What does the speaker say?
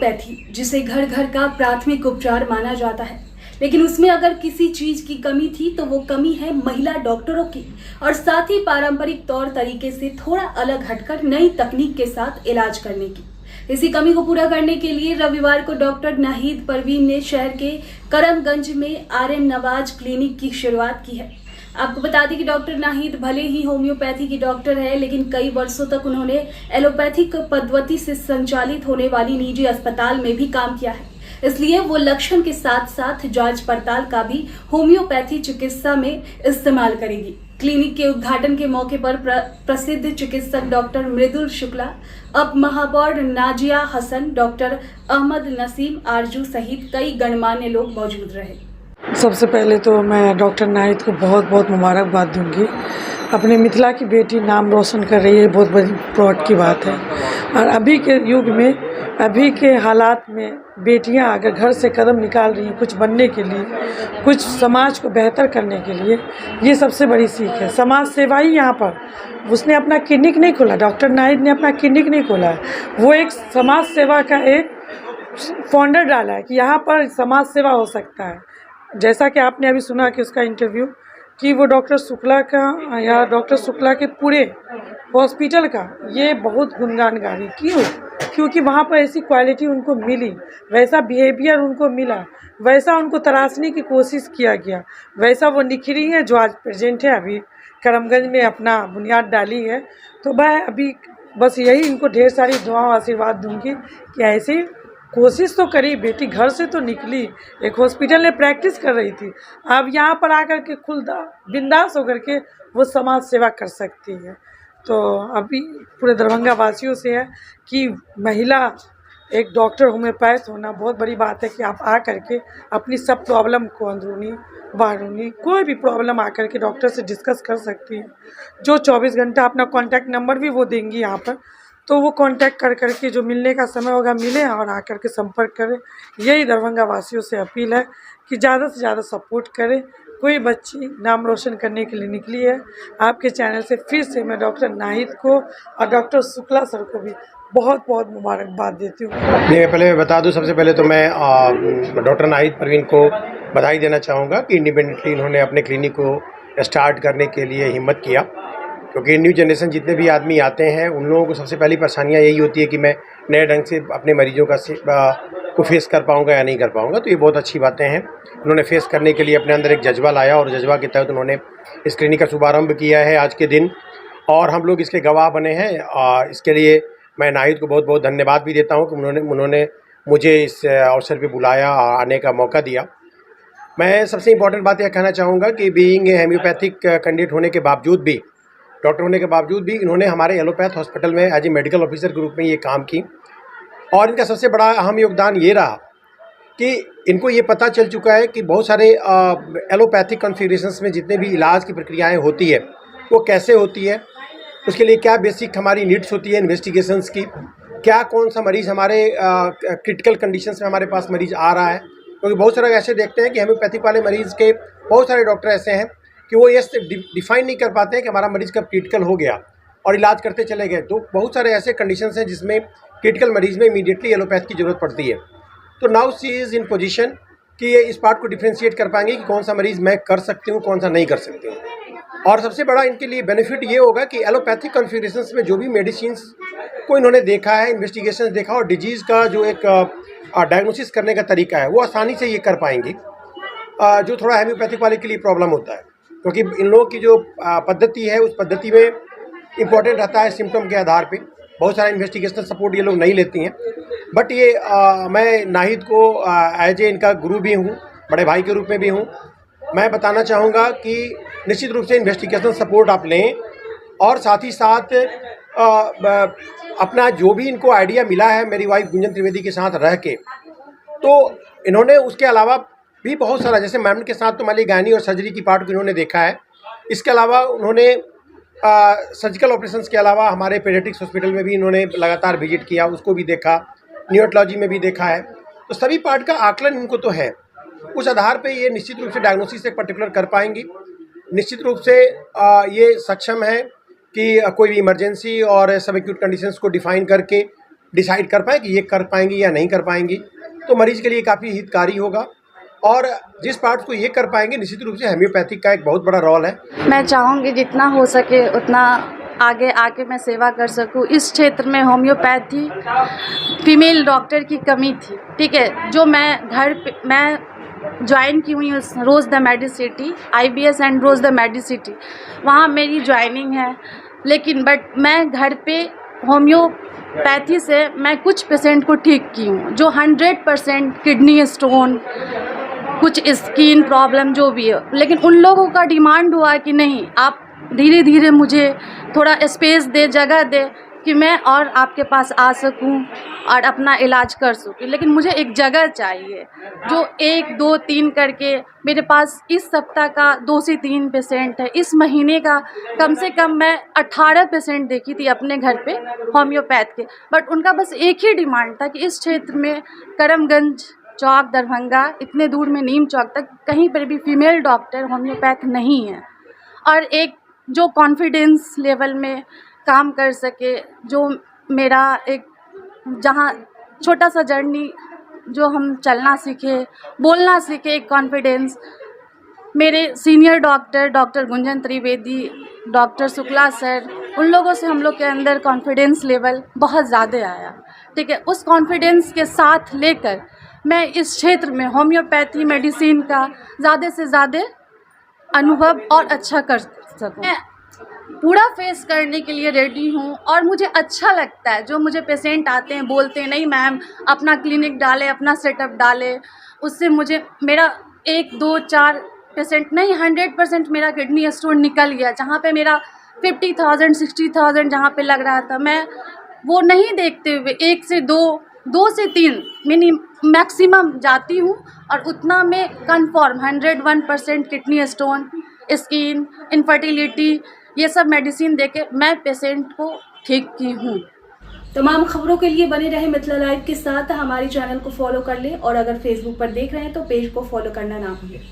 Homeopathy, जिसे घर घर का प्राथमिक उपचार माना जाता है, लेकिन उसमें अगर किसी चीज की कमी थी तो वो कमी है महिला डॉक्टरों की, और साथ ही पारंपरिक तौर तरीके से थोड़ा अलग हटकर नई तकनीक के साथ इलाज करने की। इसी कमी को पूरा करने के लिए रविवार को डॉक्टर नाहिद परवीन ने शहर के करमगंज में आरएम नवाज क्लिनिक की शुरुआत की है। आपको बता दें कि डॉक्टर नाहिद भले ही होम्योपैथी की डॉक्टर है, लेकिन कई वर्षों तक उन्होंने एलोपैथिक पद्धति से संचालित होने वाली निजी अस्पताल में भी काम किया है। इसलिए वो लक्षण के साथ साथ जांच पड़ताल का भी होम्योपैथी चिकित्सा में इस्तेमाल करेगी। क्लिनिक के उद्घाटन के मौके पर प्रसिद्ध चिकित्सक डॉक्टर मृदुल शुक्ला, अब महापौर नाजिया हसन, डॉक्टर अहमद नसीम आरजू सहित कई गणमान्य लोग मौजूद रहे। सबसे पहले तो मैं डॉक्टर नाहिद को बहुत बहुत मुबारकबाद दूंगी। अपने मिथिला की बेटी नाम रोशन कर रही है, बहुत बड़ी प्राउड की बात है। और अभी के युग में, अभी के हालात में बेटियां अगर घर से कदम निकाल रही हैं कुछ बनने के लिए, कुछ समाज को बेहतर करने के लिए, ये सबसे बड़ी सीख है। समाज सेवा ही यहाँ पर, उसने अपना क्लिनिक नहीं खोला, डॉक्टर नाहिद ने अपना क्लिनिक नहीं खोला है, वो एक समाज सेवा का एक फाउंडर डाला है कि यहाँ पर समाज सेवा हो सकता है। जैसा कि आपने अभी सुना कि उसका इंटरव्यू कि वो डॉक्टर शुक्ला का या डॉक्टर शुक्ला के पूरे हॉस्पिटल का ये बहुत गुणगान गा रही। क्यों? क्योंकि वहाँ पर ऐसी क्वालिटी उनको मिली, वैसा बिहेवियर उनको मिला, वैसा उनको तराशने की कोशिश किया गया, वैसा वो निखरी है जो आज प्रेजेंट है, अभी करमगंज में अपना बुनियाद डाली है। तो मैं अभी बस यही इनको ढेर सारी दुआओं आशीर्वाद दूंगी कि ऐसे कोशिश तो करी, बेटी घर से तो निकली, एक हॉस्पिटल में प्रैक्टिस कर रही थी, अब यहाँ पर आकर के खुलदा बिंदास होकर के वो समाज सेवा कर सकती है। तो अभी पूरे दरभंगा वासियों से है कि महिला एक डॉक्टर होम्योपैथ होना बहुत बड़ी बात है कि आप आ करके अपनी सब प्रॉब्लम को, अंदरूनी बाहरूनी कोई भी प्रॉब्लम आकर के डॉक्टर से डिस्कस कर सकती है। जो 24 घंटा अपना कॉन्टैक्ट नंबर भी वो देंगी यहाँ पर, तो वो कांटेक्ट कर करके जो मिलने का समय होगा मिले और आकर के संपर्क करें। यही दरभंगा वासियों से अपील है कि ज़्यादा से ज़्यादा सपोर्ट करें। कोई बच्ची नाम रोशन करने के लिए निकली है। आपके चैनल से फिर से मैं डॉक्टर नाहिद को और डॉक्टर शुक्ला सर को भी बहुत बहुत मुबारकबाद देती हूँ। मैं पहले बता दूँ, सबसे पहले तो मैं डॉक्टर नाहिद परवीन को बधाई देना चाहूँगा कि इंडिपेंडेंटली इन्होंने अपने क्लिनिक को स्टार्ट करने के लिए हिम्मत किया। क्योंकि न्यू जनरेशन जितने भी आदमी आते हैं उन लोगों को सबसे पहली परेशानियाँ यही होती है कि मैं नए ढंग से अपने मरीजों को फेस कर पाऊँगा या नहीं कर पाऊँगा। तो ये बहुत अच्छी बातें हैं। उन्होंने फेस करने के लिए अपने अंदर एक जज्बा लाया और जज्बा के तहत उन्होंने इस क्लिनिक का शुभारंभ किया है आज के दिन, और हम लोग इसके गवाह बने हैं। इसके लिए मैं नाहिद को बहुत बहुत धन्यवाद भी देता हूँ कि उन्होंने मुझे इस अवसर पर बुलाया, आने का मौका दिया। मैं सबसे इम्पोर्टेंट बात यह कहना चाहूँगा कि बीइंग ए होम्योपैथिक कैंडिडेट होने के बावजूद भी, डॉक्टर होने के बावजूद भी इन्होंने हमारे एलोपैथ हॉस्पिटल में एज ए मेडिकल ऑफिसर के रूप में ये काम की। और इनका सबसे बड़ा अहम योगदान ये रहा कि इनको ये पता चल चुका है कि बहुत सारे एलोपैथिक कॉन्फ़िगरेशंस में जितने भी इलाज की प्रक्रियाएं होती है वो कैसे होती है, उसके लिए क्या बेसिक हमारी नीड्स होती है इन्वेस्टिगेशंस की, क्या कौन सा मरीज़ हमारे क्रिटिकल कंडीशंस में हमारे पास मरीज़ आ रहा है। क्योंकि बहुत सारे ऐसे देखते हैं कि होम्योपैथिक वाले मरीज़ के बहुत सारे डॉक्टर ऐसे हैं कि वो ये डिफ़ाइन नहीं कर पाते हैं कि हमारा मरीज़ कब क्रिटिकल हो गया और इलाज करते चले गए। तो बहुत सारे ऐसे कंडीशंस हैं जिसमें क्रिटिकल मरीज़ में इमीडिएटली एलोपैथ की ज़रूरत पड़ती है। तो now she is in position कि ये इस पार्ट को डिफ्रेंशिएट कर पाएंगे कि कौन सा मरीज़ मैं कर सकती हूँ, कौन सा नहीं कर सकती हूँ। और सबसे बड़ा इनके लिए बेनिफिट ये होगा कि एलोपैथिक कॉन्फ़िगरेशंस में जो भी मेडिसिन को इन्होंने देखा है, इन्वेस्टिगेशन देखा और डिजीज़ का जो एक डायग्नोसिस करने का तरीका है वो आसानी से ये कर पाएंगी, जो थोड़ा होम्योपैथिक वाले के लिए प्रॉब्लम होता है। क्योंकि इन लोगों की जो पद्धति है उस पद्धति में इम्पॉर्टेंट रहता है सिम्टम के आधार पे, बहुत सारा इन्वेस्टिगेशनल सपोर्ट ये लोग नहीं लेती हैं। बट ये मैं नाहिद को एज ए इनका गुरु भी हूँ, बड़े भाई के रूप में भी हूँ। मैं बताना चाहूँगा कि निश्चित रूप से इन्वेस्टिगेशनल सपोर्ट आप लें और साथ ही साथ अपना जो भी इनको आइडिया मिला है मेरी वाइफ गुंजन त्रिवेदी के साथ रह के, तो इन्होंने उसके अलावा भी बहुत सारा, जैसे मैम के साथ तो मान ली गायनी और सर्जरी की पार्ट को इन्होंने देखा है। इसके अलावा उन्होंने सर्जिकल ऑपरेशंस के अलावा हमारे पेडियाट्रिक्स हॉस्पिटल में भी इन्होंने लगातार विजिट किया, उसको भी देखा, न्यूरोलॉजी में भी देखा है। तो सभी पार्ट का आकलन इनको तो है। उस आधार पे ये निश्चित रूप से डायग्नोसिस एक पर्टिकुलर कर पाएंगी। निश्चित रूप से ये सक्षम है कि कोई भी इमरजेंसी और सब एक्यूट कंडीशंस को डिफाइन करके डिसाइड कर पाएँ कि ये कर पाएंगी या नहीं कर पाएंगी, तो मरीज के लिए काफ़ी हितकारी होगा। और जिस पार्ट्स को ये कर पाएंगे, निश्चित रूप से होम्योपैथिक का एक बहुत बड़ा रोल है। मैं चाहूँगी जितना हो सके उतना आगे आके मैं सेवा कर सकूँ। इस क्षेत्र में होम्योपैथी फीमेल डॉक्टर की कमी थी, ठीक है। जो मैं घर पे मैं ज्वाइन की हुई उस रोज़ द मेडिसिटी IBS एंड रोज़ द मेडिसिटी, वहाँ मेरी ज्वाइनिंग है। लेकिन बट मैं घर पे होम्योपैथी से मैं कुछ पेशेंट को ठीक की हूँ, जो 100% किडनी स्टोन, कुछ स्किन प्रॉब्लम जो भी है। लेकिन उन लोगों का डिमांड हुआ कि नहीं, आप धीरे धीरे मुझे थोड़ा स्पेस दे, जगह दे कि मैं और आपके पास आ सकूं और अपना इलाज कर सकूं। लेकिन मुझे एक जगह चाहिए जो 1, 2, 3 करके मेरे पास इस सप्ताह का 2 से 3 पेशेंट है। इस महीने का कम से कम मैं 18 पेशेंट देखी थी अपने घर पे होम्योपैथ के। बट उनका बस एक ही डिमांड था कि इस क्षेत्र में करमगंज चौक, दरभंगा, इतने दूर में नीम चौक तक कहीं पर भी फीमेल डॉक्टर होम्योपैथ नहीं है। और एक जो कॉन्फिडेंस लेवल में काम कर सके, जो मेरा एक जहाँ छोटा सा जर्नी जो हम चलना सीखे, बोलना सीखे, एक कॉन्फिडेंस, मेरे senior doctor Gunjan Trivedi, doctor Shukla sir, उन लोगों से हम लोग के अंदर कॉन्फिडेंस लेवल बहुत ज़्यादा आया, ठीक है। उस कॉन्फिडेंस के साथ लेकर मैं इस क्षेत्र में होम्योपैथी मेडिसिन का ज़्यादा से ज़्यादा अनुभव और अच्छा कर सकूं। मैं पूरा फेस करने के लिए रेडी हूं और मुझे अच्छा लगता है जो मुझे पेशेंट आते हैं, बोलते हैं नहीं मैम अपना क्लिनिक डाले, अपना सेटअप डाले, उससे मुझे मेरा 1, 2, 4 पेशेंट नहीं 100% मेरा किडनी स्टोन निकल गया। जहाँ पे मेरा 50,000 60,000 जहाँ पे लग रहा था, मैं वो नहीं देखते हुए 1 से 2 से 3 मैक्सिमम जाती हूँ और उतना में confirm 101% kidney stone, skin infertility, ये सब मेडिसिन देके मैं पेशेंट को ठीक की हूँ। तमाम खबरों के लिए बने रहे मिथिला लाइव के साथ। हमारे चैनल को फॉलो कर लें और अगर फेसबुक पर देख रहे हैं तो पेज को फॉलो करना ना भूलें।